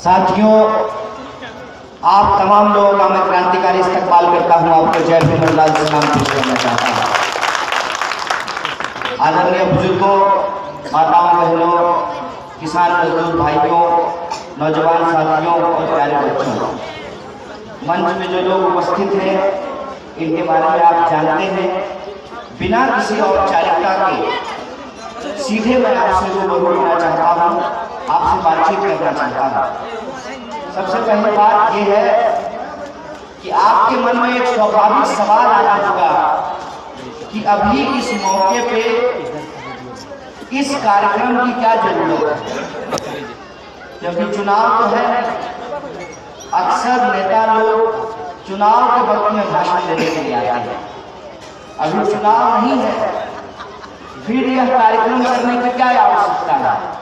साथियों, आप तमाम लोगों का मैं क्रांतिकारी इस्तकबाल करता हूं। आपको जय भीम और लाल सलाम पेश करना चाहता हूं। आदरणीय बुजुर्गों, माताओं, बहनों, किसान मजदूर भाइयों, नौजवान साथियों और प्यारे बच्चों, मंच में जो लोग उपस्थित हैं इनके बारे में आप जानते हैं। बिना किसी औपचारिकता के सीधे मैं आपसे रूबरू होना चाहता हूँ, आपसे बातचीत करना चाहता हूँ। सबसे पहली बात यह है कि आपके मन में एक स्वाभाविक सवाल आया होगा कि अभी इस मौके पे इस कार्यक्रम की क्या जरूरत है, क्योंकि चुनाव तो है। अक्सर नेता लोग चुनाव के वक्त में भाषण देने के लिए आते हैं। अभी चुनाव नहीं है, फिर यह कार्यक्रम करने की क्या आवश्यकता है।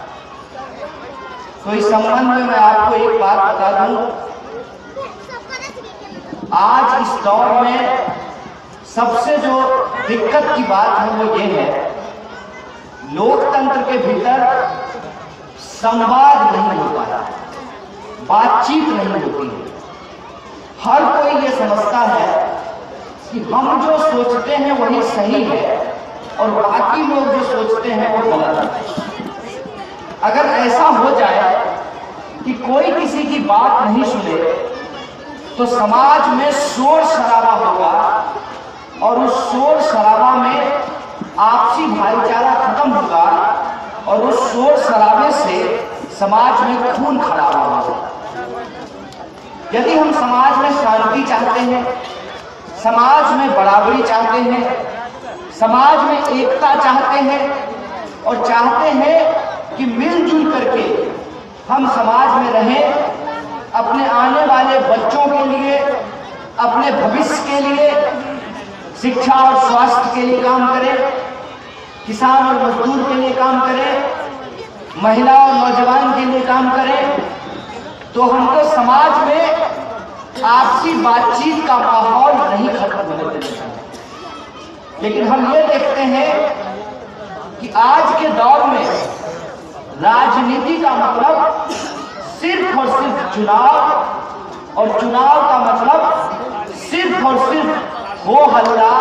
तो इस संबंध में मैं आपको एक बात बता दूं, आज इस दौर में सबसे जो दिक्कत की बात है वो ये है, लोकतंत्र के भीतर संवाद नहीं हो पाता, बातचीत नहीं होती है। हर कोई ये समझता है कि हम जो सोचते हैं वही सही है और बाकी लोग जो सोचते हैं वो गलत है। अगर ऐसा हो जाए कि कोई किसी की बात नहीं सुने तो समाज में शोर शराबा होगा और उस शोर शराबा में आपसी भाईचारा खत्म होगा और उस शोर शराबे से समाज में खून खराबा होगा। यदि हम समाज में शांति चाहते हैं, समाज में बराबरी चाहते हैं, समाज में एकता चाहते हैं और चाहते हैं कि मिलजुल करके हम समाज में रहें, अपने आने वाले बच्चों के लिए, अपने भविष्य के लिए, शिक्षा और स्वास्थ्य के लिए काम करें, किसान और मजदूर के लिए काम करें, महिला और नौजवान के लिए काम करें, तो हमको समाज में आपसी बातचीत का माहौल नहीं खत्म होने देना। लेकिन हम ये देखते हैं कि आज के दौर में राजनीति का मतलब सिर्फ और सिर्फ चुनाव और चुनाव का मतलब सिर्फ और सिर्फ हो हल्ला,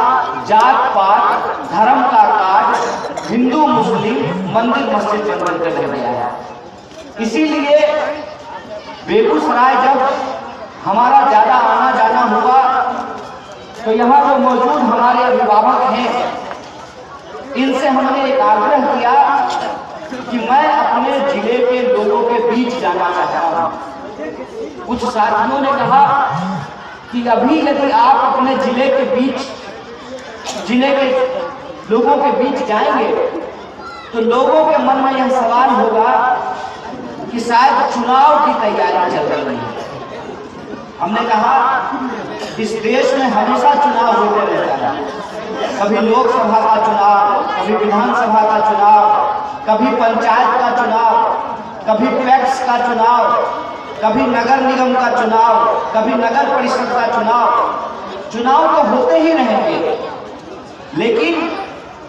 जात पात, धर्म का काट, हिंदू मुस्लिम, मंदिर मस्जिद बंद कर दिया है। इसीलिए बेगूसराय जब हमारा ज्यादा आना जाना हुआ तो यहाँ जो मौजूद हमारे अभिभावक हैं इनसे हमने एक आग्रह किया कि मैं अपने जिले के लोगों के बीच जाना चाहता हूँ। कुछ साथियों ने कहा कि अभी यदि आप अपने जिले के बीच, जिले के लोगों के बीच जाएंगे तो लोगों के मन में यह सवाल होगा कि शायद चुनाव की तैयारी चल रही है। हमने कहा इस देश में हमेशा चुनाव होते रहता है, कभी लोकसभा का चुनाव, कभी विधानसभा का चुनाव, कभी पंचायत का चुनाव, कभी पैक्स का चुनाव, कभी नगर निगम का चुनाव, कभी नगर परिषद का चुनाव। चुनाव तो होते ही रहेंगे, लेकिन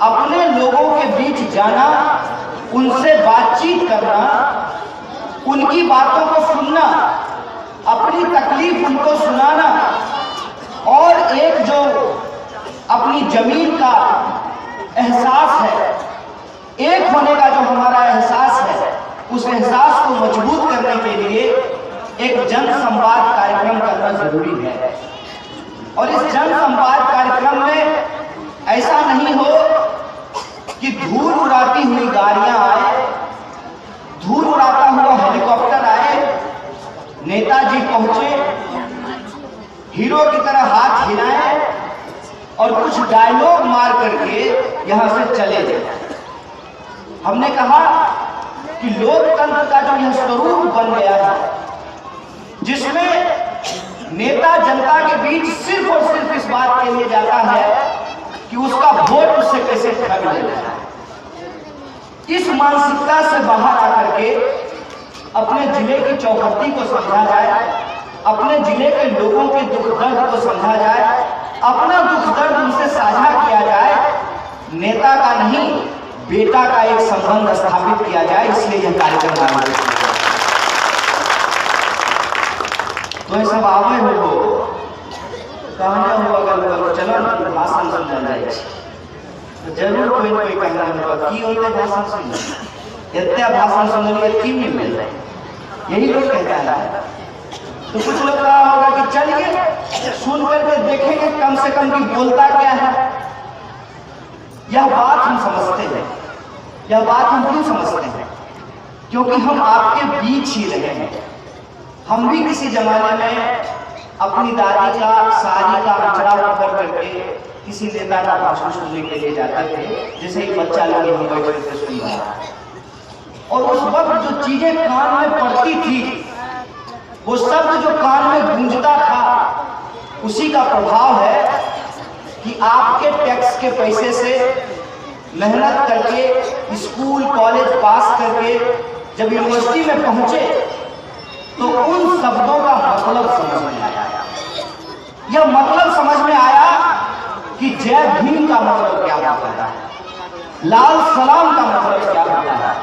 अपने लोगों के बीच जाना, उनसे बातचीत करना, उनकी बातों को सुनना, अपनी तकलीफ उनको सुनाना और एक जो अपनी जमीन का एहसास है, एक होने का जो हमारा एहसास है, उस एहसास को मजबूत करने के लिए एक जन संवाद कार्यक्रम करना जरूरी है। और इस जन संवाद कार्यक्रम में ऐसा नहीं हो कि धूल उड़ाती हुई गाड़ियां आए, धूल उड़ाता हुआ हेलीकॉप्टर आए, नेताजी पहुंचे, हीरो की तरह हाथ हिलाएं और कुछ डायलॉग मार करके यहां से चले जाए। हमने कहा कि लोकतंत्र का जो यह स्वरूप बन गया है, जिसमें नेता जनता के बीच सिर्फ और सिर्फ इस बात के लिए जाता है कि उसका वोट उससे कैसे ठग लेना है, इस मानसिकता से बाहर आकर के अपने जिले की चौखट्टी को समझा जाए, अपने जिले के लोगों के दुख दर्द को समझा जाए, अपना दुख दर्द उनसे साझा किया जाए, नेता का नहीं बेटा का एक संबंध स्थापित किया जाए। इसलिए यह कार्यक्रम आयोजित किया। तो सब आवे हो कहना हो अगर चलो ना भाषण सुन जाए तो जरूर कोई कोई कहना होगा की होते भाषण सुन इतना भाषण सुनलिए की मिल जाए यही लोग कहता है। तो कुछ लोग कहा होगा कि चलिए सुन करके देखेंगे कम से कम कि बोलता क्या है। यह बात हम समझते हैं, यह बात हम क्यों समझते हैं? क्योंकि हम आपके बीच ही रहे हैं। हम भी किसी जमाने में अपनी दादी का सारी का अचड़ा पकड़ करके किसी नेता का भाषण सुनने के लिए जाते थे, जैसे एक बच्चा लगे हम बैठ करके सुन रहा है। और उस वक्त जो चीजें कान में पड़ती थी, वो शब्द जो कान में गूंजता था, उसी का प्रभाव है कि आपके टैक्स के पैसे से मेहनत करके स्कूल कॉलेज पास करके जब यूनिवर्सिटी में पहुंचे तो उन शब्दों का मतलब समझ में आया। यह मतलब समझ में आया कि जय भीम का मतलब क्या होता है, लाल सलाम का मतलब क्या होता है,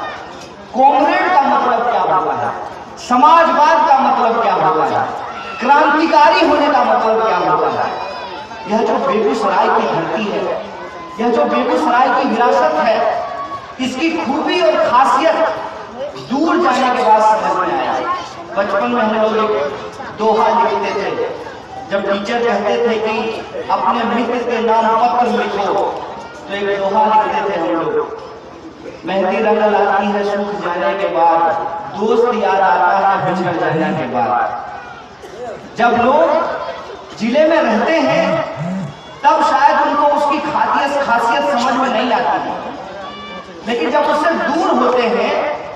कॉमरेड का मतलब क्या होता है, समाजवाद का मतलब क्या होता है, क्रांतिकारी होने का मतलब क्या होता है। यह जो बेगूसराय की धरती है, यह जो बेगूसराय की विरासत है, इसकी खूबी और खासियत दूर जाने के बाद समझ में आया। बचपन में हम लोग एक दोहा लिखते थे, जब टीचर कहते थे कि अपने मित्र के नाम पत्र लिखो, तो एक दोहा लिखते थे हम लोग, मेहंदी रंग लाती है सूख जाने के बाद, दोस्त याद आता है बिछड़ जाने के बाद। जब लोग जिले में रहते हैं तब शायद उनको उसकी खासियत समझ में नहीं आती है, लेकिन जब उससे दूर होते हैं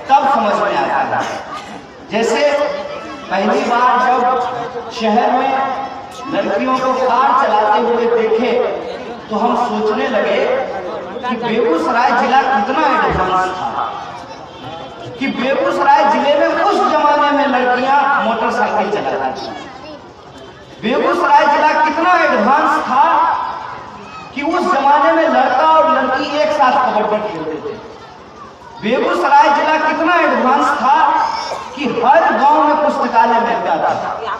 तब समझ में आता है। जैसे पहली बार जब शहर में लड़कियों को कार चलाते हुए देखे तो हम सोचने लगे कि बेगूसराय जिला कितना एडवांस था, कि बेगूसराय जिले में उस जमाने में लड़कियां मोटरसाइकिल चलाती थी। बेगूसराय जिला कितना एडवांस था कि उस जमाने में लड़का और लड़की एक साथ कबड्डी खेलते थे। बेगूसराय जिला कितना एडवांस था कि हर गांव में पुस्तकालय मिलता था।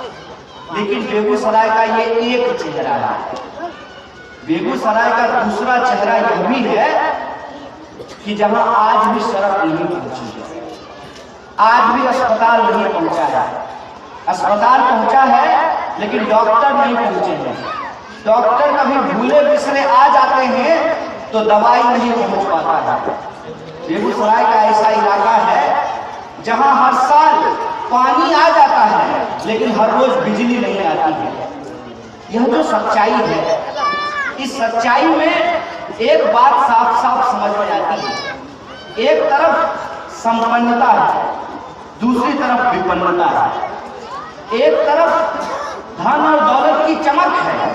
लेकिन बेगूसराय का ये एक चेहरा है। बेगूसराय का दूसरा चेहरा यह भी है कि जहां आज भी सड़क नहीं पहुंची है, आज भी अस्पताल नहीं पहुंचा है। अस्पताल पहुंचा है लेकिन डॉक्टर नहीं पहुंचे हैं। डॉक्टर कभी भूले बिसरे आ जाते हैं तो दवाई नहीं पहुंच पाता है। बेगूसराय का ऐसा इलाका है जहां हर साल पानी आ जाता है लेकिन हर रोज बिजली नहीं आती है। यह जो सच्चाई है, इस सच्चाई में एक बात साफ साफ समझ में आती है। एक तरफ संपन्नता है, दूसरी तरफ विपन्नता है। एक तरफ धन और दौलत की चमक है,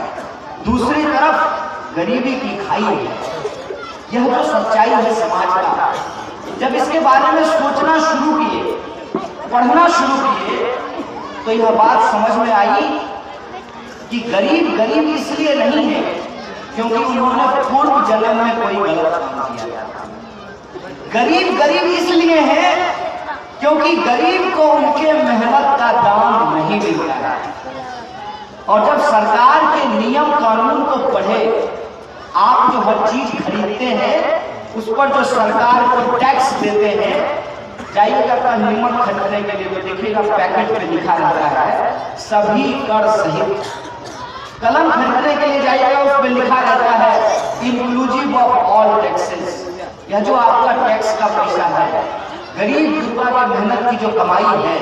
दूसरी तरफ गरीबी की खाई है। यह जो सच्चाई है समाज का, जब इसके बारे में सोचना शुरू किए, पढ़ना शुरू किए, तो यह बात समझ में आई कि गरीब गरीब इसलिए नहीं है क्योंकि उन्होंने पूर्व जन्म में कोई गलत काम किया था। गरीब गरीब इसलिए है क्योंकि गरीब को उनके मेहनत का दाम नहीं मिलता है। और जब सरकार के नियम कानून को पढ़े, आप जो हर चीज खरीदते हैं उस पर जो सरकार को टैक्स देते हैं, जाइएगा नमक खरीदने के लिए तो देखिएगा पैकेट पे लिखा रहता है सभी कर सहित। कलम खरीदने के लिए जाइएगा उस पर लिखा रहता है इंक्लूसिव ऑफ ऑल टैक्सेस। यह जो आपका टैक्स का पैसा है, गरीब गुरबा की मेहनत की जो कमाई है,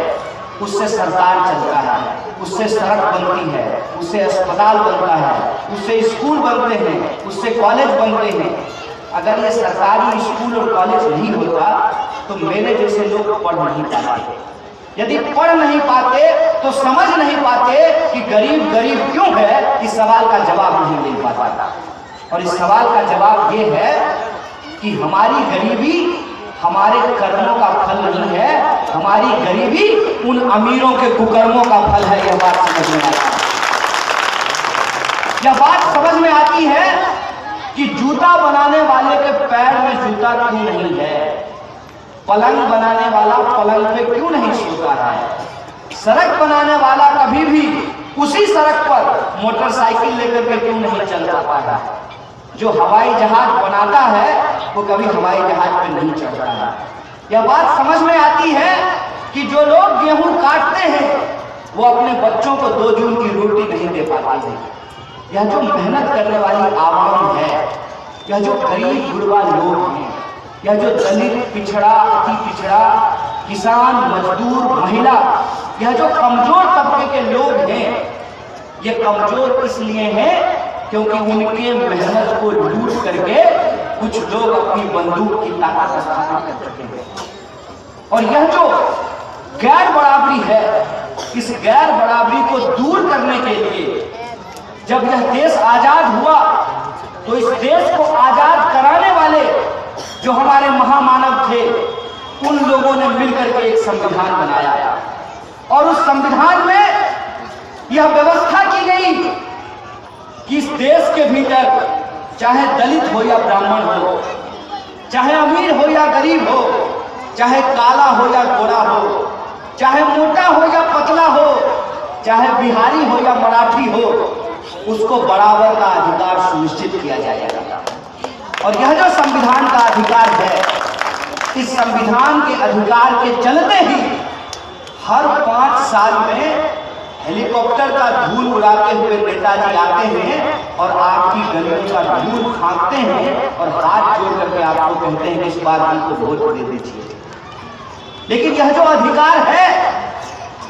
उससे सरकार चलता है, उससे सड़क बनती है, उससे अस्पताल बनता है, उससे स्कूल बनते हैं, उससे कॉलेज बनते हैं। अगर ये सरकारी स्कूल और कॉलेज नहीं होता तो मेरे जैसे लोग पढ़ नहीं पाते। यदि पढ़ नहीं पाते तो समझ नहीं पाते कि गरीब गरीब क्यों है, इस सवाल का जवाब नहीं मिल पाता। और इस सवाल का जवाब ये है कि हमारी गरीबी हमारे कर्मों का फल नहीं है, हमारी गरीबी उन अमीरों के कुकर्मों का फल है। यह बात समझ में आती है। यह बात समझ में आती है कि जूता बनाने वाले के पैर में जूता क्यों नहीं है, पलंग बनाने वाला पलंग पे क्यों नहीं सोता है, सड़क बनाने वाला कभी भी उसी सड़क पर मोटरसाइकिल लेकर के क्यों नहीं चल जाता है? जो हवाई जहाज बनाता है वो कभी हवाई जहाज पे नहीं चढ़ता है। यह बात समझ में आती है कि जो लोग गेहूं काटते हैं वो अपने बच्चों को 2 जून की रोटी नहीं दे पाते हैं। यह जो मेहनत करने वाली आवाम है, यह जो गरीब गुरबा लोग हैं, यह जो दलित, पिछड़ा, अति पिछड़ा, किसान, मजदूर, महिला, यह जो कमजोर तबके के लोग हैं, ये कमजोर इसलिए हैं क्योंकि उनके मेहनत को लूट करके कुछ लोग अपनी बंदूक की ताकत इस्तेमाल कर चुके हैं। और यह जो गैर बराबरी है, इस गैर बराबरी को दूर करने के लिए जब यह देश आजाद हुआ तो इस देश को आजाद कराने वाले जो हमारे महामानव थे, उन लोगों ने मिलकर के एक संविधान बनाया और उस संविधान में यह व्यवस्था की गई कि इस देश के भीतर चाहे दलित हो या ब्राह्मण हो, चाहे अमीर हो या गरीब हो, चाहे काला हो या गोरा हो, चाहे मोटा हो या पतला हो, चाहे बिहारी हो या मराठी हो, उसको बराबर का अधिकार सुनिश्चित किया जाएगा। और यह जो संविधान का अधिकार है, इस संविधान के अधिकार के चलते ही हर 5 साल में हेलीकॉप्टर का धूल उड़ाते हुए नेताजी आते हैं और आपकी गलियों का धूल खांकते हैं और हाथ जोड़ करके आपको कहते हैं कि इस बार हमको वोट दे दीजिए। लेकिन यह जो अधिकार है,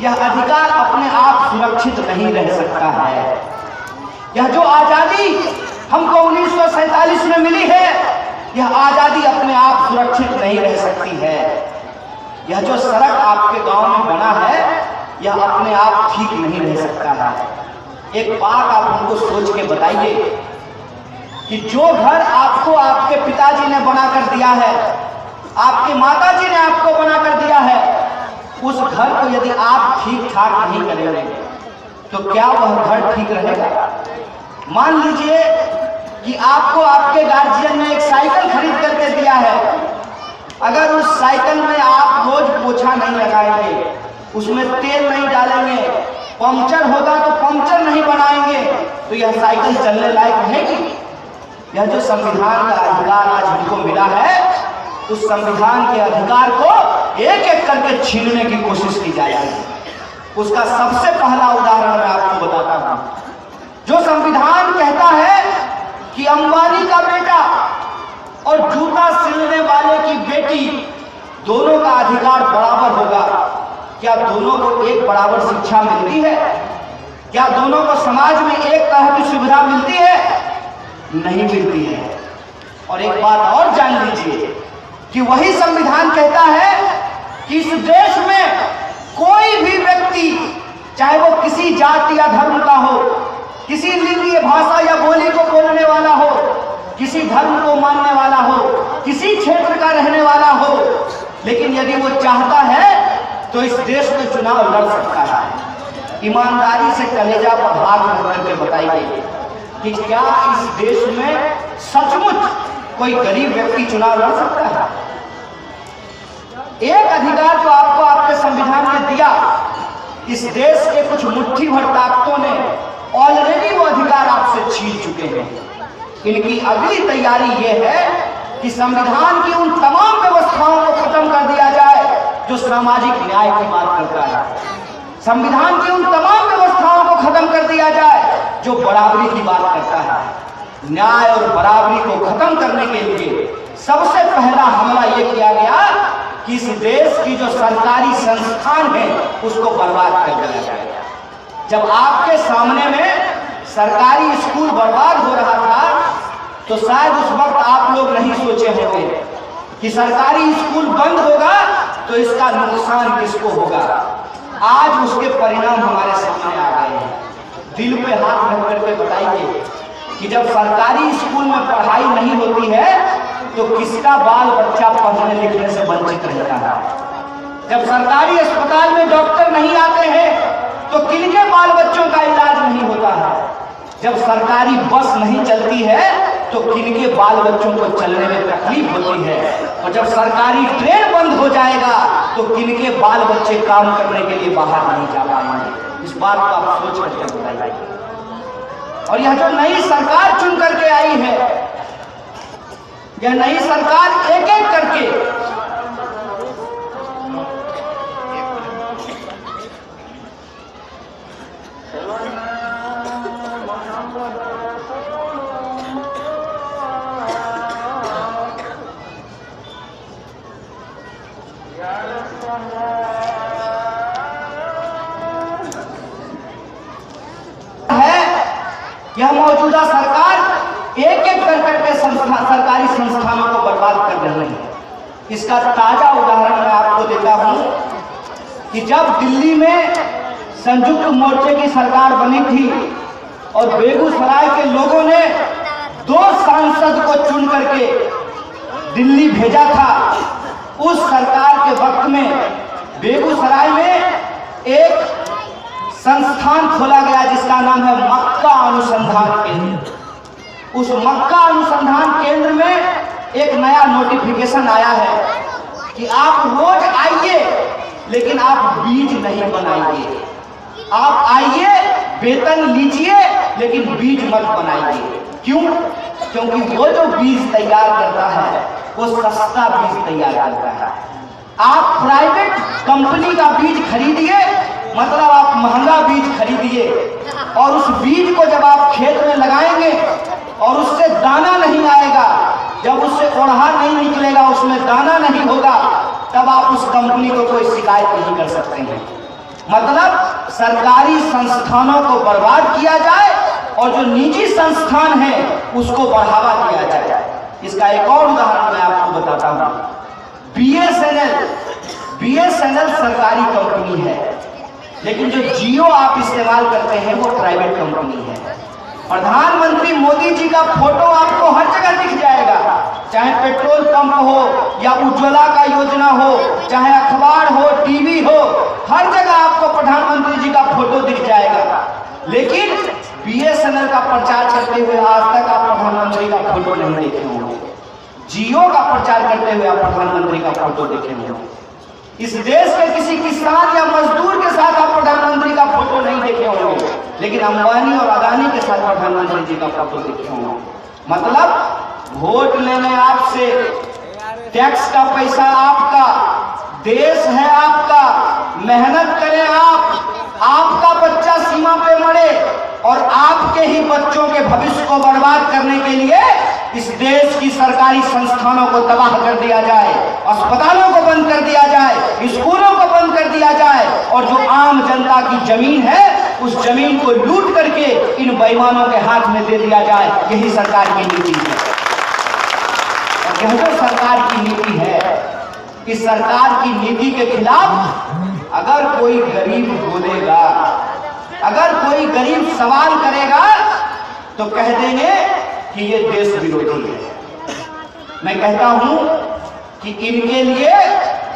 यह अधिकार अपने आप सुरक्षित नहीं रह सकता है। यह जो आजादी हमको 1947 में मिली है, यह आजादी अपने आप सुरक्षित नहीं रह सकती है। यह जो सड़क आपके गांव में बना है, यह अपने आप ठीक नहीं रह सकता है। एक बात आप हमको सोच के बताइए कि जो घर आपको आपके पिताजी ने बनाकर दिया है, आपकी माताजी ने आपको बनाकर दिया है, उस घर को यदि आप ठीक ठाक नहीं करेंगे तो क्या वह घर ठीक रहेगा? मान लीजिए कि आपको आपके गार्जियन ने एक साइकिल खरीद करके दिया है। अगर उस साइकिल में आप रोज पोछा नहीं लगाएंगे, उसमें तेल नहीं डालेंगे, पंक्चर होगा तो पंक्चर नहीं बनाएंगे, तो यह साइकिल चलने लायक रहेगी? यह जो संविधान का अधिकार आज हमको मिला है, उस संविधान के अधिकार को एक एक करके छीनने की कोशिश की जाएगी। उसका सबसे पहला उदाहरण मैं आपको बताता हूं। जो संविधान कहता है कि अंबानी का बेटा और जूता सिलने वाले की बेटी दोनों का अधिकार बराबर होगा, क्या दोनों को एक बराबर शिक्षा मिलती है? क्या दोनों को समाज में एक तरह की सुविधा मिलती है? नहीं मिलती है। और एक बात और जान लीजिए कि वही संविधान कहता है कि इस देश में कोई भी व्यक्ति, चाहे वो किसी जाति या धर्म का हो, किसी लिंग या भाषा या बोली को बोलने वाला हो, किसी धर्म को मानने वाला हो, किसी क्षेत्र का रहने वाला हो, लेकिन यदि वो चाहता है तो इस देश में चुनाव लड़ सकता है। ईमानदारी से कलेजा पर हाथ रख करके बताइए कि क्या इस देश में सचमुच कोई गरीब व्यक्ति चुनाव लड़ सकता है? एक अधिकार जो आपको आपके संविधान ने दिया, इस देश के कुछ मुट्ठी भर ताकतों ने ऑलरेडी वो अधिकार आपसे छीन चुके हैं। इनकी अगली तैयारी ये है कि संविधान की उन तमाम व्यवस्थाओं को खत्म कर दिया जाए जो सामाजिक न्याय की बात करता है। संविधान की उन तमाम व्यवस्थाओं को खत्म कर दिया जाए जो बराबरी की बात करता है। न्याय और बराबरी को खत्म करने के लिए सबसे पहला हमला यह किया गया कि इस देश की जो सरकारी संस्थान है उसको बर्बाद कर दिया जाए। जब आपके सामने में सरकारी स्कूल बर्बाद हो रहा था तो शायद उस वक्त आप लोग नहीं सोचे होंगे कि सरकारी स्कूल बंद होगा तो इसका नुकसान किसको होगा। आज उसके परिणाम हमारे सामने आ गए हैं। दिल पे हाथ रख करके बताइए कि जब सरकारी स्कूल में पढ़ाई नहीं होती है तो किसका बाल बच्चा पढ़ने लिखने से वंचित रहता है। जब सरकारी अस्पताल में डॉक्टर नहीं आते हैं तो किनके बाल बच्चों का इलाज नहीं होता है। जब सरकारी बस नहीं चलती है तो किनके बाल बच्चों को चलने में तकलीफ होती है। और जब सरकारी ट्रेन बंद हो जाएगा तो किनके बाल बच्चे काम करने के लिए बाहर नहीं जा पाएंगे। इस बात को आप सोच करके बताइए। और यह जो नई सरकार चुन करके आई है, यह नई सरकार एक एक करके यह मौजूदा सरकार एक एक करके सरकारी संस्थानों को बर्बाद कर रही है। इसका ताजा उदाहरण मैं आपको देता हूं कि जब दिल्ली में संयुक्त मोर्चे की सरकार बनी थी और बेगूसराय के लोगों ने 2 सांसद को चुन करके दिल्ली भेजा था, उस सरकार के वक्त में बेगूसराय में एक संस्थान खोला गया जिसका नाम है मक्का अनुसंधान केंद्र। उस मक्का अनुसंधान केंद्र में एक नया नोटिफिकेशन आया है कि आप रोज आइए लेकिन आप बीज नहीं बनाइए। आप आइए, वेतन लीजिए, लेकिन बीज मत बनाइए। क्यों? क्योंकि वो जो बीज तैयार करता है वो सस्ता बीज तैयार करता है। आप प्राइवेट कंपनी का बीज खरीदिए, मतलब आप महंगा बीज खरीदिए, और उस बीज को जब आप खेत में लगाएंगे और उससे दाना नहीं आएगा, जब उससे ओढ़ा नहीं निकलेगा, उसमें दाना नहीं होगा, तब आप उस कंपनी को कोई शिकायत नहीं कर सकते हैं। मतलब सरकारी संस्थानों को बर्बाद किया जाए और जो निजी संस्थान है उसको बढ़ावा दिया जाए। इसका एक और उदाहरण मैं आपको बताता हूँ। बीएसएनएल सरकारी कंपनी है, लेकिन जो जियो आप इस्तेमाल करते हैं वो प्राइवेट कंपनी है। प्रधानमंत्री मोदी जी का फोटो आपको हर जगह दिख जाएगा, चाहे पेट्रोल पंप हो या उज्ज्वला का योजना हो, चाहे अखबार हो, टीवी हो, हर जगह आपको प्रधानमंत्री जी का फोटो दिख जाएगा। लेकिन बीएसएनएल का प्रचार करते हुए आज तक आप प्रधानमंत्री का फोटो नहीं देखे होंगे। जियो का प्रचार करते हुए आप प्रधानमंत्री का फोटो देखे होंगे। इस देश के किसी किसान या मजदूर के साथ आप प्रधानमंत्री का फोटो नहीं देखे होंगे, लेकिन अंबानी और अदानी के साथ प्रधानमंत्री जी का फोटो देखे होंगे। मतलब वोट लेने आपसे, टैक्स का पैसा आपका, देश है आपका, मेहनत करें आपका बच्चा सीमा पे मरे और आपके ही बच्चों के भविष्य को बर्बाद करने के लिए इस देश की सरकारी संस्थानों को तबाह कर दिया जाए, अस्पतालों को बंद कर दिया जाए, स्कूलों को बंद कर दिया जाए, और जो आम जनता की जमीन है उस जमीन को लूट करके इन बेईमानों के हाथ में दे दिया जाए। यही सरकार की नीति है। और यह जो सरकार की नीति है, इस सरकार की नीति के खिलाफ अगर कोई गरीब बोलेगा, अगर कोई गरीब सवाल करेगा, तो कह देंगे कि ये देश विरोधी है। मैं कहता हूं कि इनके लिए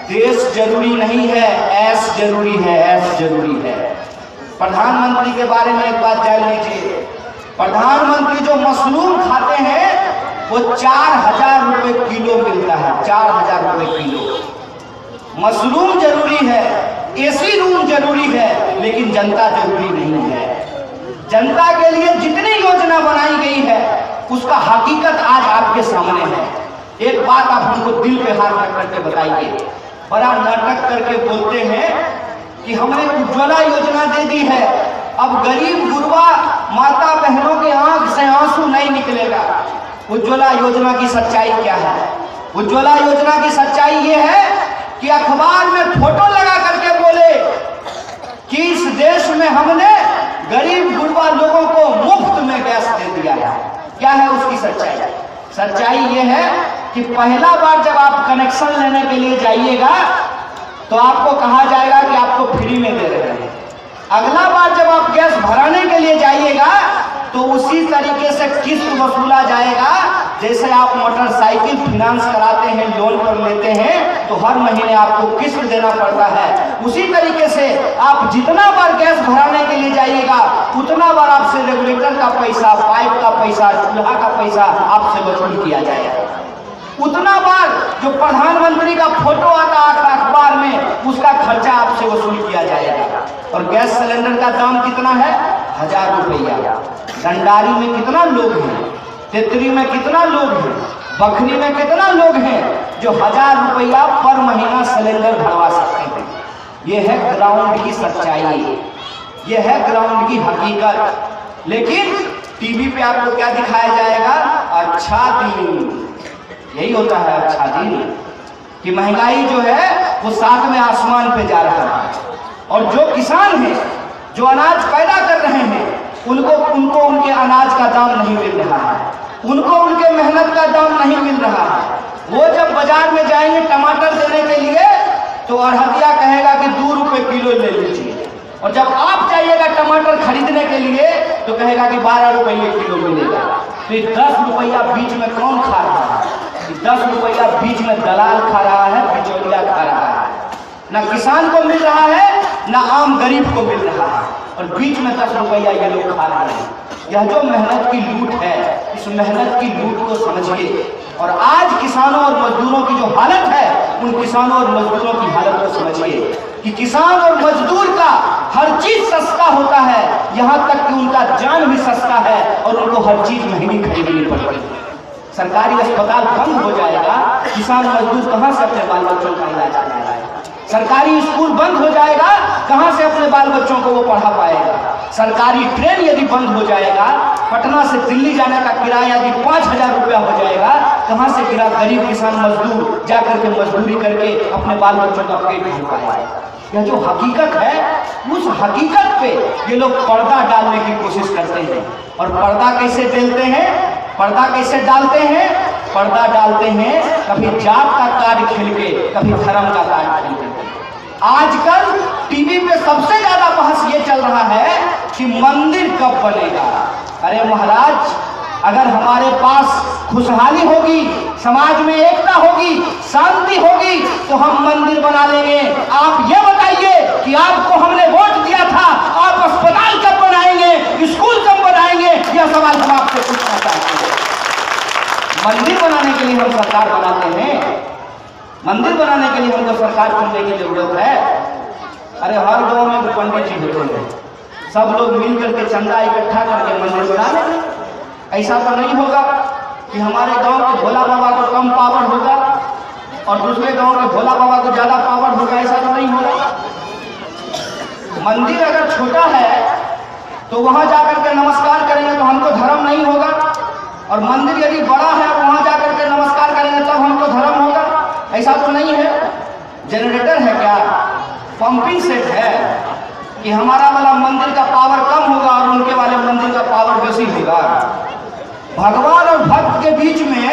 देश जरूरी नहीं है, ऐश जरूरी है, ऐश जरूरी है। प्रधानमंत्री के बारे में एक बात जान लीजिए। प्रधानमंत्री जो मशरूम खाते हैं वो 4000 रुपए किलो मिलता है, 4000 रुपए किलो। मशरूम जरूरी है, एसी रूम जरूरी है, लेकिन जनता जरूरी नहीं है। जनता के लिए जितनी योजना बनाई गई है उसका हकीकत आज आपके सामने है। एक बात आप हमको दिल पे हाथ रख करके बताइए। बड़ा नाटक करके बोलते हैं कि हमने उज्ज्वला योजना दे दी है, अब गरीब गुरबा माता बहनों के आंख से आंसू नहीं निकलेगा। उज्ज्वला योजना की सच्चाई क्या है? उज्ज्वला योजना की सच्चाई ये है कि अखबार में फोटो लगा करके बोले कि इस देश में हमने गरीब गुरबा लोगों को मुफ्त में गैस दे दिया है। क्या है उसकी सच्चाई? सच्चाई ये है कि पहला बार जब आप कनेक्शन लेने के लिए जाइएगा तो आपको कहा जाएगा कि आपको फ्री में दे रहे हैं। अगला बार जब आप गैस भराने के लिए जाइएगा तो उसी तरीके से किस्त वसूला जाएगा। जैसे आप मोटरसाइकिल फाइनेंस कराते हैं, लोन पर लेते हैं, तो हर महीने आपको किस्त देना पड़ता है। उसी तरीके से आप जितना बार गैस भराने के लिए जाइएगा उतना बार आपसे रेगुलेटर का पैसा, पाइप का पैसा, चूल्हा का पैसा आपसे वसूल किया जाएगा। उतना बार जो प्रधानमंत्री का फोटो आता है अखबार में गैस सिलेंडर का दाम कितना है? 1000 रुपया। डंडारी में कितना लोग हैं, तेतरी में कितना लोग हैं, बखरी में कितना लोग हैं जो 1000 रुपया पर महीना सिलेंडर भरवा सकते हैं। ये है ग्राउंड की सच्चाई, ये है ग्राउंड की हकीकत। लेकिन टीवी पे आपको क्या दिखाया जाएगा? अच्छा दिन। यही होता है अच्छा दिन, कि महंगाई जो है वो 7वें आसमान पे जा रहा है। और जो किसान हैं, जो अनाज पैदा कर रहे हैं, उनको उनके अनाज का दाम नहीं मिल रहा है, उनको उनके मेहनत का दाम नहीं मिल रहा है। वो जब बाजार में जाएंगे टमाटर देने के लिए तो अड़हतिया कहेगा कि 2 रुपए किलो ले लीजिए, और जब आप जाइएगा टमाटर खरीदने के लिए तो कहेगा कि 12 रुपये किलो मिलेगा। तो 10 रुपया बीच में कौन खा रहा है? 10 रुपया बीच में दलाल खा रहा है, बिचौलिया खा रहा है। ना किसान को मिल रहा है, ना आम गरीब को मिल रहा है, और बीच में 10 रुपया ये लोग खा रहे हैं। यह जो मेहनत की लूट है, इस मेहनत की लूट को समझिए। और आज किसानों और मजदूरों की जो हालत है, उन किसानों और मजदूरों की हालत को समझिए कि किसान और मजदूर का हर चीज सस्ता होता है, यहाँ तक कि उनका जान भी सस्ता है और उनको हर चीज महंगी खरीदनी पड़ती है। सरकारी अस्पताल बंद हो जाएगा, किसान मजदूर कहाँ से अपने बाल बच्चों का इलाज कराएगा? सरकारी स्कूल बंद हो जाएगा, कहाँ से अपने बाल बच्चों को वो पढ़ा पाएगा? सरकारी ट्रेन यदि बंद हो जाएगा, पटना से दिल्ली जाने का किराया यदि 5000 रुपया हो जाएगा, कहाँ से गरीब किसान मजदूर जाकर के मजदूरी करके अपने बाल बच्चों का पेट भर पाएगा? यह जो हकीकत है, उस हकीकत पे ये लोग पर्दा डालने की कोशिश करते हैं। और पर्दा कैसे डालते हैं? पर्दा कैसे डालते हैं? पर्दा डालते हैं कभी जात का कार्ड खेल के, कभी धर्म का कार्ड खेल के। आजकल टीवी पे सबसे ज्यादा बहस ये चल रहा है कि मंदिर कब बनेगा। अरे महाराज, अगर हमारे पास खुशहाली होगी, समाज में एकता होगी, शांति होगी, तो हम मंदिर बना लेंगे। आप ये बताइए कि आपको हमने वोट दिया था, आप अस्पताल कब बनाएंगे, स्कूल कब बनाएंगे? यह सवाल हम आपसे पूछना चाहते हैं। मंदिर बनाने के लिए हम सरकार बनाते हैं, मंदिर बनाने के लिए हमको सरकार चुनने की जरूरत है। अरे हर गांव में पंडित जी होते हैं, सब लोग मिल करके चंदा इकट्ठा करके मंदिर बना लें। ऐसा तो नहीं होगा कि हमारे गांव के भोला बाबा को कम पावर होगा और दूसरे गांव के भोला बाबा को ज्यादा पावर होगा, ऐसा तो नहीं होगा। मंदिर अगर छोटा है तो वहां जाकर के नमस्कार करेंगे तो हमको धर्म नहीं होगा, और मंदिर यदि बड़ा है वहां जाकर के नमस्कार करेंगे तब हमको धर्म होगा, ऐसा तो नहीं है। जनरेटर है क्या? पंपिंग सेट है कि हमारा वाला मंदिर का पावर कम होगा और उनके वाले मंदिर का पावर बेसी होगा? भगवान और भक्त के बीच में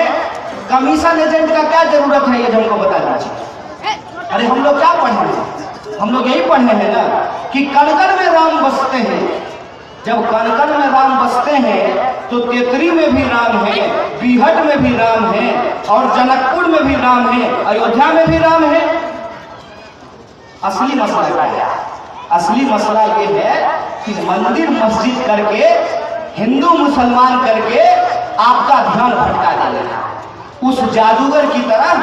कमीशन एजेंट का क्या जरूरत है, ये हमको बता दीजिए। अरे हम लोग क्या पढ़े हैं? हम लोग यही पढ़े हैं ना कि कनकन में राम बसते हैं। जब कनकन में राम बसते हैं तो तेतरी में भी राम है, बीहट में भी राम है, और जनकपुर में भी राम है, अयोध्या में भी राम है। असली मसला क्या है? असली मसला ये है कि मंदिर मस्जिद करके, हिंदू मुसलमान करके आपका ध्यान भटका देना। उस जादूगर की तरह,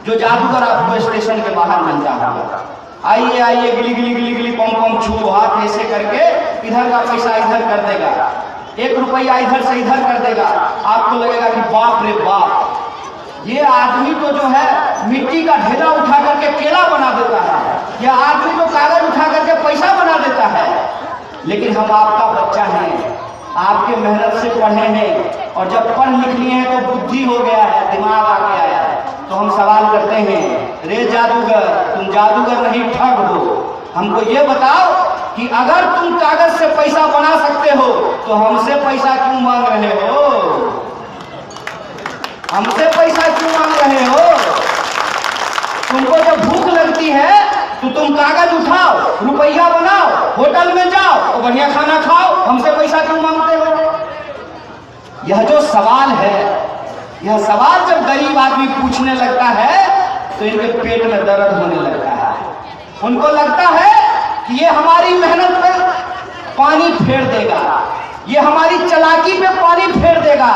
जो जादूगर आपको स्टेशन के बाहर मिलता है, आइए आइए गिली गिली गिली गिली पम पम छू, हाथ ऐसे करके इधर का पैसा इधर कर देगा, 1 रुपया इधर से इधर कर देगा। आपको लगेगा कि बाप रे बाप, ये आदमी तो जो है मिट्टी का ढेला उठा करके केला बना देता है, यह आदमी तो कागज उठा करके पैसा बना देता है। लेकिन हम आपका बच्चा हैं, आपके मेहनत से पढ़े हैं, और जब पढ़ लिख लिए हैं तो बुद्धि हो गया है, दिमाग आ गया है, तो हम सवाल करते हैं, रे जादूगर, तुम जादूगर नहीं ठग हो, हमको ये बताओ कि अगर तुम कागज से पैसा बना सकते हो तो हमसे पैसा क्यों मांग रहे हो? हमसे पैसा क्यों मांग रहे हो? तुमको जब भूख लगती है तो तुम कागज उठाओ, रुपया बनाओ, होटल में जाओ और बढ़िया खाना खाओ, हमसे पैसा क्यों मांगते हो? यह जो सवाल है, यह सवाल जब गरीब आदमी पूछने लगता है तो इनके पेट में दर्द होने लगता है। उनको लगता है कि ये हमारी मेहनत पे पानी फेर देगा, ये हमारी चालाकी पे पानी फेर देगा,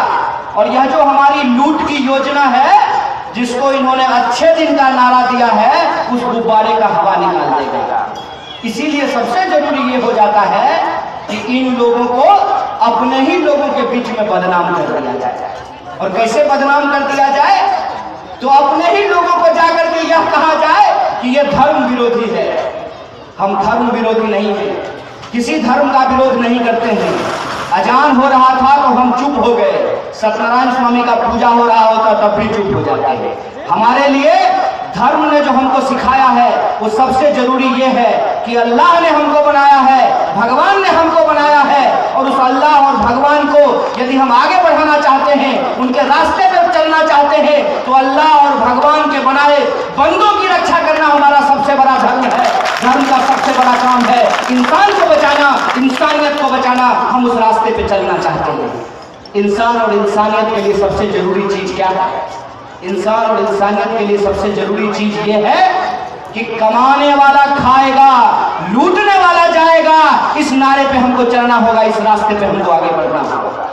और यह जो हमारी लूट की योजना है, जिसको इन्होंने अच्छे दिन का नारा दिया है, उस गुब्बारे का हवा निकाल देगा। इसीलिए सबसे जरूरी ये हो जाता है कि इन लोगों को अपने ही लोगों के बीच में बदनाम कर दिया जाए। और कैसे बदनाम कर दिया जाए? तो अपने ही लोगों को जाकर के यह कहा जाए कि ये धर्म विरोधी है। हम धर्म विरोधी नहीं है, किसी धर्म का विरोध नहीं करते हैं। अजान हो रहा था तो हम चुप हो गए, सत्यनारायण स्वामी का पूजा हो रहा होता तब भी चुप हो जाते हैं। हमारे लिए धर्म ने जो हमको सिखाया है वो सबसे जरूरी ये है कि अल्लाह ने हमको बनाया है, भगवान ने हमको बनाया है, और उस अल्लाह और भगवान को यदि हम आगे बढ़ाना चाहते हैं, उनके रास्ते पर चलना चाहते हैं, तो अल्लाह और भगवान के बनाए बंदों की रक्षा करना हमारा सबसे बड़ा धर्म है। धर्म का सबसे बड़ा काम है इंसान को बचाना, इंसानियत को बचाना। हम उस रास्ते पे चलना चाहते हैं। इंसान और इंसानियत के लिए सबसे जरूरी चीज क्या है? इंसान और इंसानियत के लिए सबसे जरूरी चीज ये है कि कमाने वाला खाएगा, लूटने वाला जाएगा। इस नारे पे हमको चलना होगा, इस रास्ते पे हमको आगे बढ़ना होगा।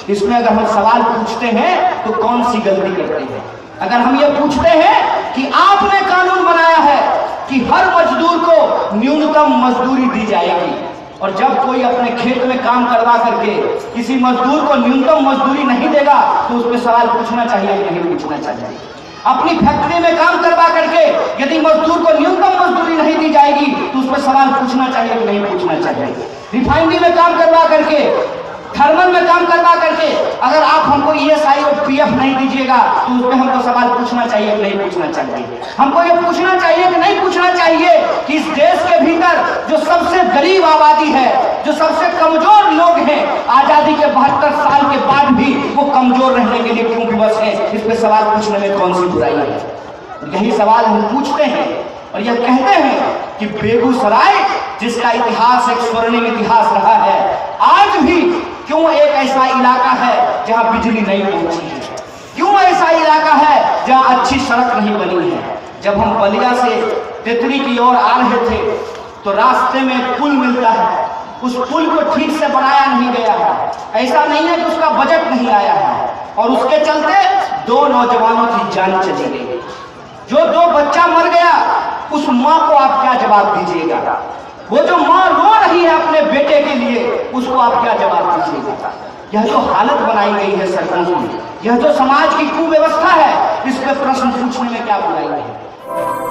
इसमें अगर हम सवाल पूछते हैं तो कौन सी गलती करते हैं? अगर हम ये पूछते हैं कि आपने कानून बनाया है कि हर मजदूर को न्यूनतम मजदूरी दी जाएगी, और जब कोई अपने खेत में काम करवा करके किसी मजदूर को न्यूनतम मजदूरी नहीं देगा तो उस पर सवाल पूछना चाहिए कि नहीं पूछना चाहिए? अपनी फैक्ट्री में काम करवा करके यदि मजदूर को न्यूनतम मजदूरी नहीं दी जाएगी तो उस पर सवाल पूछना चाहिए कि नहीं पूछना चाहिए? रिफाइनरी में काम करवा करके, थर्मल में काम करवा करके अगर आप हमको ESI और PF नहीं दीजिएगा तो उस पर हमको सवाल पूछना चाहिए कि नहीं पूछना चाहिए? हमको ये पूछना चाहिए कि नहीं पूछना चाहिए कि इस देश के भीतर जो सबसे गरीब आबादी है, जो सबसे कमजोर लोग हैं, आजादी के 72 साल के बाद भी वो कमजोर रहने के लिए क्यों विवश है? इस पे सवाल पूछने में कौन सी बुराई है? यही सवाल हम पूछते हैं और यह कहते हैं कि बेगूसराय जिसका इतिहास एक स्वर्णिम इतिहास रहा है, आज भी क्यों एक ऐसा इलाका है जहां बिजली नहीं पहुंची है? क्यों ऐसा इलाका है जहां अच्छी सड़क नहीं बनी है? जब हम बलिया से तेतरी की ओर आ रहे थे तो रास्ते में एक पुल मिलता है, उस पुल को ठीक से बनाया नहीं गया है। ऐसा नहीं है कि उसका बजट नहीं आया है, और उसके चलते 2 नौजवानों की जान चली गई। जो 2 बच्चा मर गया, उस माँ को आप क्या जवाब दीजिएगा? वो जो माँ रो रही है अपने बेटे के लिए, उसको आप क्या जवाब दीजिएगा? यह जो हालत बनाई गई है सरकार की, यह जो समाज की कुव्यवस्था है, इस पे प्रश्न पूछने में क्या बुराई है?